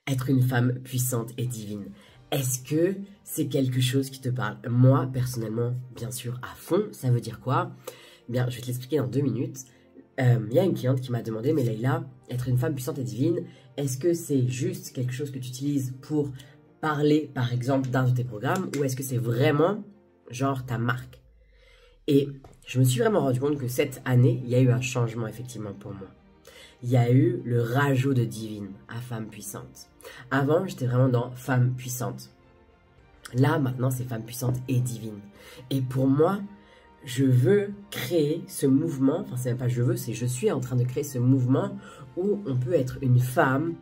être une femme puissante et divine. Est-ce que c'est quelque chose qui te parle? Moi, personnellement, bien sûr, à fond. Ça veut dire quoi? Bien, je vais te l'expliquer dans 2 minutes. Il y a une cliente qui m'a demandé, mais Leïla, être une femme puissante et divine, est-ce que c'est juste quelque chose que tu utilises pour parler, par exemple, d'un de tes programmes, ou est-ce que c'est vraiment, genre, ta marque? Et je me suis vraiment rendu compte que cette année, il y a eu un changement, effectivement, pour moi. Il y a eu le rajout de divine à femme puissante. Avant, j'étais vraiment dans femme puissante. Là, maintenant, c'est femme puissante et divine. Et pour moi, je veux créer ce mouvement, enfin, c'est même pas je veux, c'est je suis en train de créer ce mouvement où on peut être une femme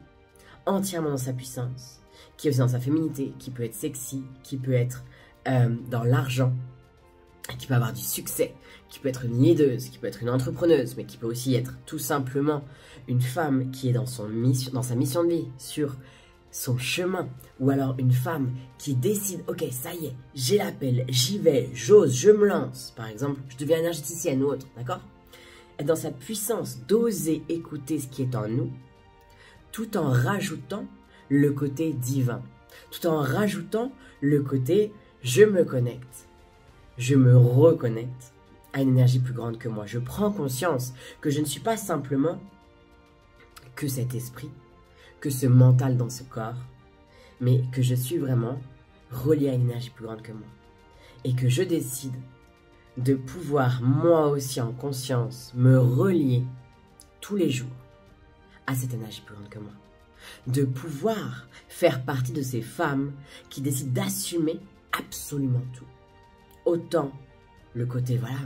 entièrement dans sa puissance, qui est aussi dans sa féminité, qui peut être sexy, qui peut être dans l'argent, qui peut avoir du succès, qui peut être une leaduse, qui peut être une entrepreneuse, mais qui peut aussi être tout simplement une femme qui est dans sa mission de vie, sur son chemin, ou alors une femme qui décide, ok, ça y est, j'ai l'appel, j'y vais, j'ose, je me lance, par exemple, je deviens énergéticienne ou autre, d'accord? Être dans sa puissance d'oser écouter ce qui est en nous, tout en rajoutant le côté divin, tout en rajoutant le côté je me connecte, je me reconnecte à une énergie plus grande que moi. Je prends conscience que je ne suis pas simplement que cet esprit, que ce mental dans ce corps, mais que je suis vraiment relié à une énergie plus grande que moi. Et que je décide de pouvoir, moi aussi en conscience, me relier tous les jours à cette énergie plus grande que moi. De pouvoir faire partie de ces femmes qui décident d'assumer absolument tout. Autant le côté, voilà,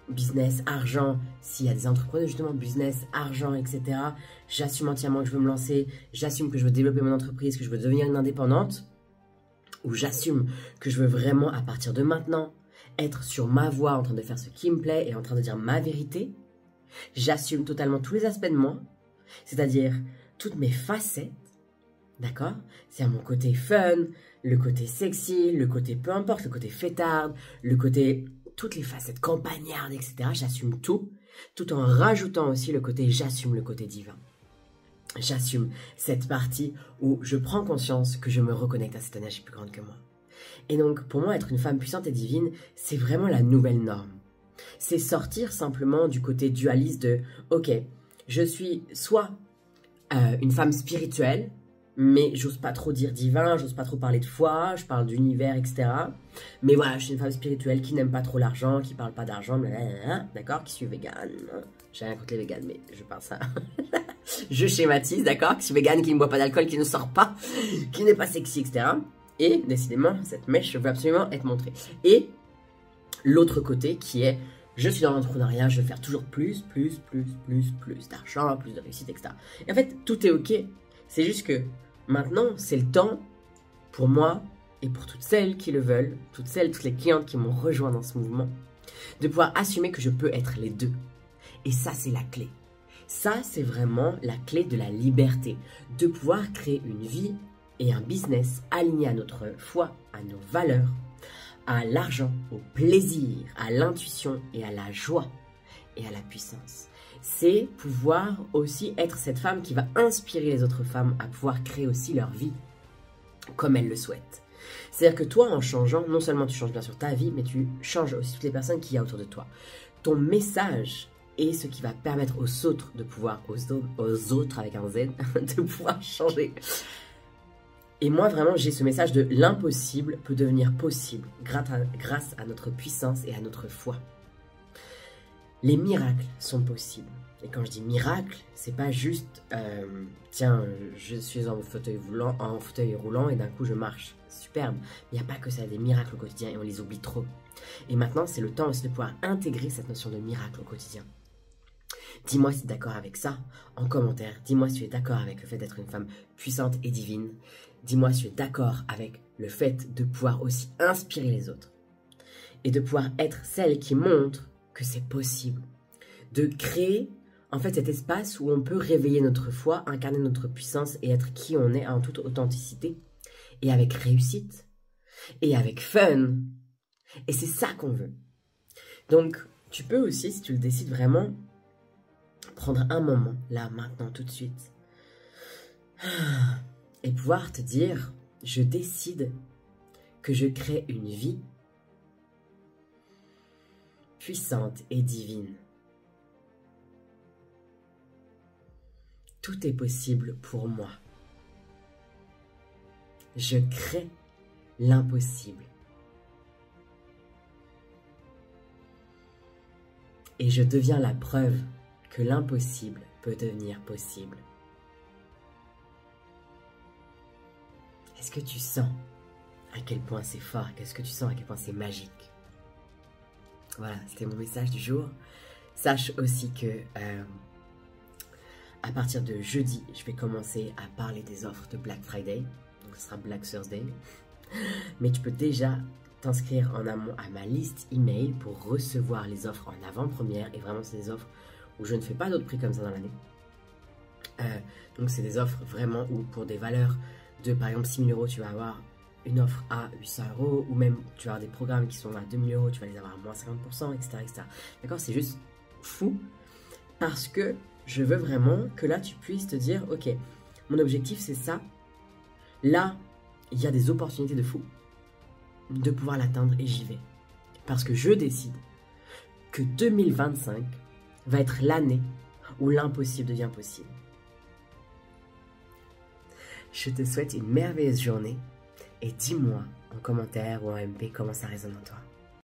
business, argent, s'il y a des entrepreneurs justement, business, argent, etc. J'assume entièrement que je veux me lancer, j'assume que je veux développer mon entreprise, que je veux devenir une indépendante, ou j'assume que je veux vraiment, à partir de maintenant, être sur ma voie, en train de faire ce qui me plaît et en train de dire ma vérité. J'assume totalement tous les aspects de moi, c'est-à-dire toutes mes facettes, d'accord? C'est mon côté fun, le côté sexy, le côté peu importe, le côté fêtarde, le côté toutes les facettes campagnardes, etc. J'assume tout, tout en rajoutant aussi le côté j'assume le côté divin. J'assume cette partie où je prends conscience que je me reconnecte à cette énergie plus grande que moi. Et donc, pour moi, être une femme puissante et divine, c'est vraiment la nouvelle norme. C'est sortir simplement du côté dualiste de « Ok, je suis soit une femme spirituelle, mais j'ose pas trop dire divin, j'ose pas trop parler de foi, je parle d'univers, etc. Mais voilà, je suis une femme spirituelle qui n'aime pas trop l'argent, qui parle pas d'argent, d'accord, qui suis végane. J'ai rien contre les véganes, mais je parle ça. Je schématise, d'accord, qui suis végane, qui ne boit pas d'alcool, qui ne sort pas, qui n'est pas sexy, etc. Et décidément, cette mèche veut absolument être montrée. Et l'autre côté qui est, je suis dans l'entrepreneuriat, je veux faire toujours plus d'argent, plus de réussite, etc. Et en fait, tout est ok. C'est juste que maintenant, c'est le temps pour moi et pour toutes celles qui le veulent, toutes les clientes qui m'ont rejoint dans ce mouvement, de pouvoir assumer que je peux être les deux. Et ça, c'est la clé. Ça, c'est vraiment la clé de la liberté, de pouvoir créer une vie et un business alignés à notre foi, à nos valeurs, à l'argent, au plaisir, à l'intuition et à la joie et à la puissance. C'est pouvoir aussi être cette femme qui va inspirer les autres femmes à pouvoir créer aussi leur vie comme elles le souhaitent. C'est-à-dire que toi, en changeant, non seulement tu changes bien sûr ta vie, mais tu changes aussi toutes les personnes qu'il y a autour de toi. Ton message est ce qui va permettre aux autres de pouvoir, aux autres avec un Z, de pouvoir changer. Et moi, vraiment, j'ai ce message de l'impossible peut devenir possible grâce à notre puissance et à notre foi. Les miracles sont possibles. Et quand je dis miracle, c'est pas juste tiens, je suis en fauteuil roulant et d'un coup je marche. Superbe. Il n'y a pas que ça, des miracles au quotidien et on les oublie trop. Et maintenant, c'est le temps aussi de pouvoir intégrer cette notion de miracle au quotidien. Dis-moi si tu es d'accord avec ça en commentaire. Dis-moi si tu es d'accord avec le fait d'être une femme puissante et divine. Dis-moi si tu es d'accord avec le fait de pouvoir aussi inspirer les autres. Et de pouvoir être celle qui montre que c'est possible. De créer en fait cet espace où on peut réveiller notre foi, incarner notre puissance et être qui on est en toute authenticité. Et avec réussite. Et avec fun. Et c'est ça qu'on veut. Donc, tu peux aussi, si tu le décides vraiment, prendre un moment, là, maintenant, tout de suite. et pouvoir te dire, je décide que je crée une vie puissante et divine. Tout est possible pour moi. Je crée l'impossible. Et je deviens la preuve que l'impossible peut devenir possible. Est-ce que tu sens à quel point c'est fort? Qu'est-ce que tu sens à quel point c'est magique? Voilà, c'était mon message du jour. Sache aussi que à partir de jeudi, je vais commencer à parler des offres de Black Friday. Donc ce sera Black Thursday. Mais tu peux déjà t'inscrire en amont à ma liste email pour recevoir les offres en avant-première. Et vraiment, c'est des offres où je ne fais pas d'autres prix comme ça dans l'année. Donc c'est des offres vraiment où pour des valeurs de par exemple 6 000 €, tu vas avoir une offre à 800 €, ou même tu vas avoir des programmes qui sont à 2 000 €, tu vas les avoir à moins 50%, etc. etc. D'accord? C'est juste fou parce que je veux vraiment que là tu puisses te dire, ok, mon objectif c'est ça. Là, il y a des opportunités de fou de pouvoir l'atteindre et j'y vais. Parce que je décide que 2025 va être l'année où l'impossible devient possible. Je te souhaite une merveilleuse journée et dis-moi en commentaire ou en MP comment ça résonne en toi.